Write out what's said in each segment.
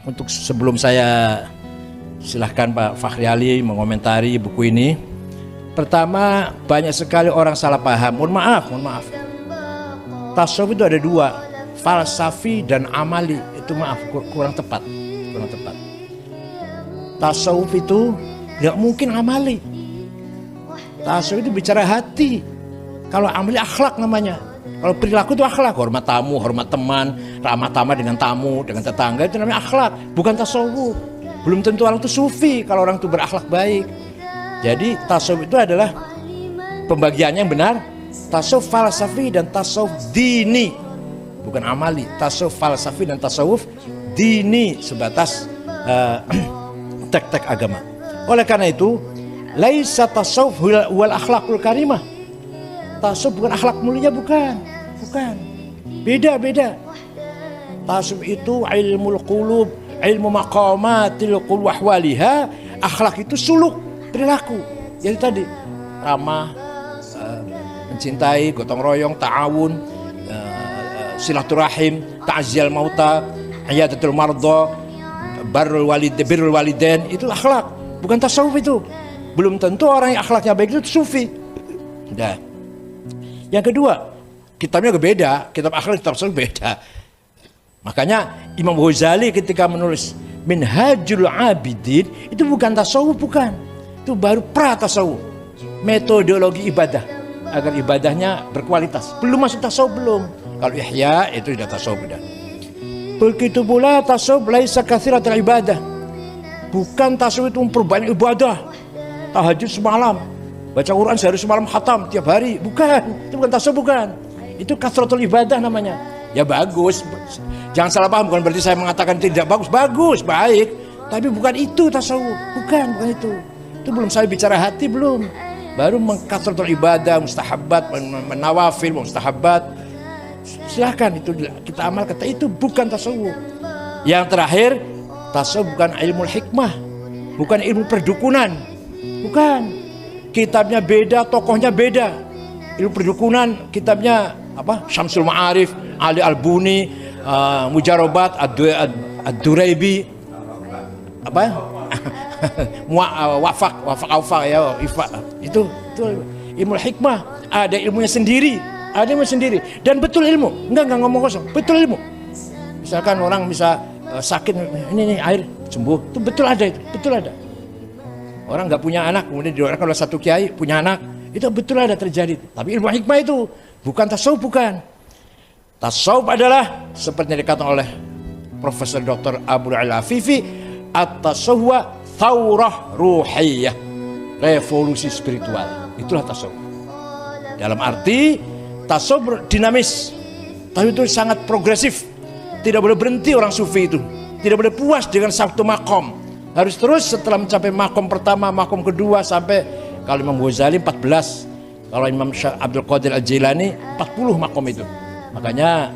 Untuk sebelum saya silahkan Pak Fakhri Ali mengomentari buku ini. Pertama, banyak sekali orang salah paham. Mohon maaf. Tasawuf itu ada dua, falsafi dan amali. Itu kurang tepat. Tasawuf itu nggak mungkin amali. Tasawuf itu bicara hati. Kalau amali akhlak namanya. Kalau perilaku itu akhlak, hormat tamu, hormat teman, ramah tamah dengan tamu, dengan tetangga, itu namanya akhlak, bukan tasawuf. Belum tentu orang itu sufi kalau orang itu berakhlak baik. Jadi tasawuf itu adalah pembagiannya yang benar, tasawuf falsafi dan tasawuf dini, bukan amali. Tasawuf falsafi dan tasawuf dini sebatas tek-tek agama. Oleh karena itu, laisa tasawuf wal akhlakul karimah. Tasawuf bukan akhlak mulia, bukan. Beda. Tasawuf itu ilmul qulub, ilmu maqamatil qulub wa ahwaliha. Akhlak itu suluk, perilaku. Jadi tadi ramah, mencintai, gotong royong, ta'awun, silaturahim, ta'ziyal mauta, iyadatul mardha, birrul walidain, itu akhlak, bukan tasawuf itu. Belum tentu orang yang akhlaknya baik itu sufi. Nah, yang kedua, kitabnya beda, kitab akhlak, kitab tasawuf beda. Makanya Imam Ghazali ketika menulis Minhajul Abidin, itu bukan tasawuf, bukan. Itu baru pra-tasawuf, metodologi ibadah agar ibadahnya berkualitas. Belum masuk tasawuf, belum. Kalau Ihya itu sudah tasawuf, sudah. Begitu pula tasawuf laisa katsiratul ibadah. Bukan tasawuf itu memperbanyak ibadah. Tahajud semalam, baca Quran sehari semalam khatam tiap hari, bukan. Itu bukan tasawuf, bukan. Itu katsratul ibadah namanya. Ya bagus. Jangan salah paham, bukan berarti saya mengatakan tidak bagus, baik. Tapi bukan itu tasawuf, bukan itu. Itu belum saya bicara hati, belum. Baru mengkatsratul ibadah, mustahabbat, menawafil, mustahabbat. Silahkan itu kita amal, kata itu bukan tasawuf. Yang terakhir, tasawuf bukan ilmu hikmah, bukan ilmu perdukunan, bukan. Kitabnya beda, tokohnya beda. Ilmu perdukunan kitabnya apa? Syamsul Ma'arif, Ali Al-Buni, Mujarobat, Ad-Duraibi, apa? Wafak ya, itu ilmu hikmah. Ada ilmunya sendiri. Dan betul ilmu, enggak ngomong kosong, betul ilmu. Misalkan orang bisa sakit, ini air sembuh, itu betul ada. Orang nggak punya anak, kemudian didoakan oleh satu kiai punya anak, itu betul ada terjadi. Tapi ilmu hikmah itu bukan tasawuf, bukan. Tasawuf adalah seperti yang dikatakan oleh Profesor Dr. Abdul Al-Afifi, at-tasawwuf thawrah ruhiyah, revolusi spiritual. Itulah tasawuf. Dalam arti tasawuf dinamis, tapi itu sangat progresif. Tidak boleh berhenti orang sufi itu. Tidak boleh puas dengan satu makom. Harus terus setelah mencapai makom pertama, makom kedua, sampai kalau Imam Ghazali 14, kalau Imam Abdul Qadir Al-Jilani 40 makom itu. Makanya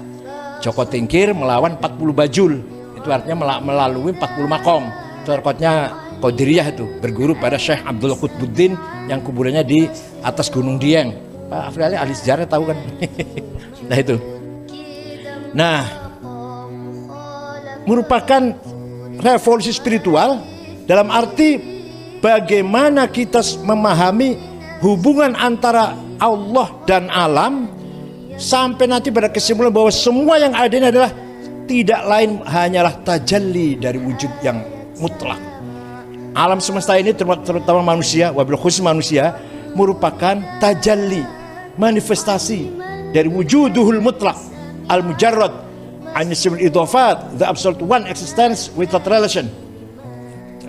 Joko Tingkir melawan 40 bajul. Itu artinya melalui 40 makom. Itu rekodnya Qadiriyah itu, berguru pada Syekh Abdul Qutbuddin yang kuburannya di atas Gunung Dieng. Pak Fakhri Ali ahli sejarah tahu kan? Nah itu. Nah, merupakan revolusi spiritual dalam arti bagaimana kita memahami hubungan antara Allah dan alam, sampai nanti pada kesimpulan bahwa semua yang ada ini adalah tidak lain hanyalah tajalli dari wujud yang mutlak. Alam semesta ini terutama manusia, wabil khusus manusia, merupakan tajalli, manifestasi dari wujuduhul mutlak, al-mujarrad an ismul idhafat, the absolute one existence without relation.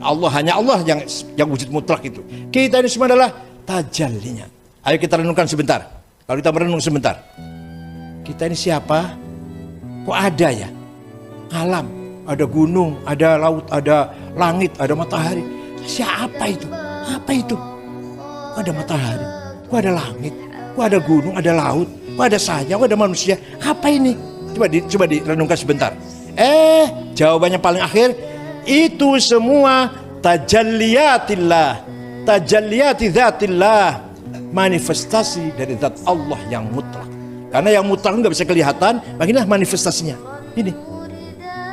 Allah, hanya Allah yang wujud mutlak itu. Kita ini semua adalah tajallinya. Ayo kita renungkan sebentar. Kalau kita merenung sebentar, kita ini siapa? Kok ada ya alam, ada gunung, ada laut, ada langit, ada matahari. Siapa itu? Apa itu? Kok ada matahari? Kok ada langit? Kok ada gunung, ada laut? Kok ada saya? Kok ada manusia? Apa ini? Coba direnungkan sebentar. Jawabannya paling akhir, itu semua tajalliyatillah, tajalliyati dzatillah, manifestasi dari zat Allah yang mutlak. Karena yang mutlak nggak bisa kelihatan, makanya manifestasinya. Ini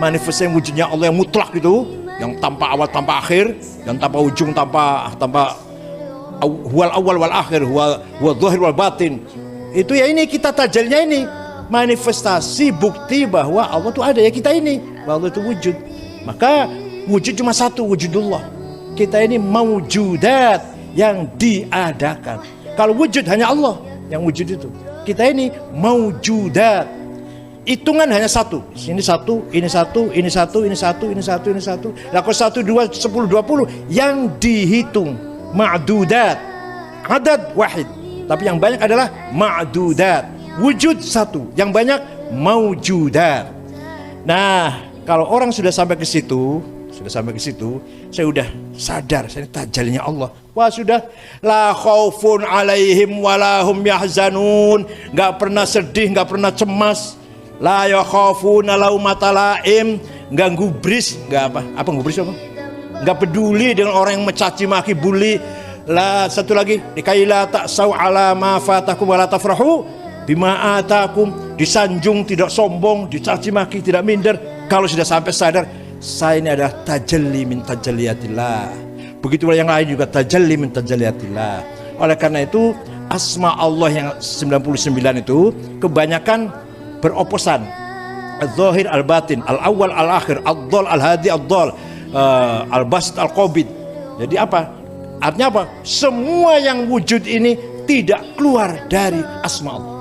manifestasi wujudnya Allah yang mutlak itu, yang tanpa awal tanpa akhir, yang tanpa ujung tanpa huwal awal wal akhir, huwa dzahir wal batin. Itu ya ini kita tajalnya ini manifestasi bukti bahwa Allah itu ada ya kita ini, bahwa Allah itu wujud. Maka wujud cuma satu, wujudullah. Kita ini maujudat yang diadakan. Kalau wujud hanya Allah yang wujud itu. Kita ini maujudat. Hitungan hanya satu. Ini satu, ini satu, ini satu, ini satu, ini satu, ini satu. Laku 1, 2, 10, 20 yang dihitung ma'dudat. Adad wahid. Tapi yang banyak adalah ma'dudat. Wujud satu, yang banyak maujudat. Nah, kalau orang sudah sampai ke situ, saya udah sadar, saya tajalnya Allah. Wah sudah, la khaufun alaihim walahum yahzanun, nggak pernah sedih, nggak pernah cemas. La yakhafuna laumata laim, nggak gubris, nggak apa gubris apa? Nggak peduli dengan orang yang mencaci maki, bully. La satu lagi, dikaila ta'sau ala ma fatakum wa la tafrahu bima atakum, disanjung tidak sombong, dicaci maki tidak minder. Kalau sudah sampai sadar, saya ini adalah tajalli min tajalliyatillah. Begitu yang lain juga tajalli min tajalliyatillah. Oleh karena itu asma Allah yang 99 itu kebanyakan beroposan. Al-Zahir al-Batin, al-Awwal al-Akhir, al-Dhal al-Hadi al-Dhal, al-Basit al-Qabid. Jadi apa? Artinya apa? Semua yang wujud ini tidak keluar dari asma Allah.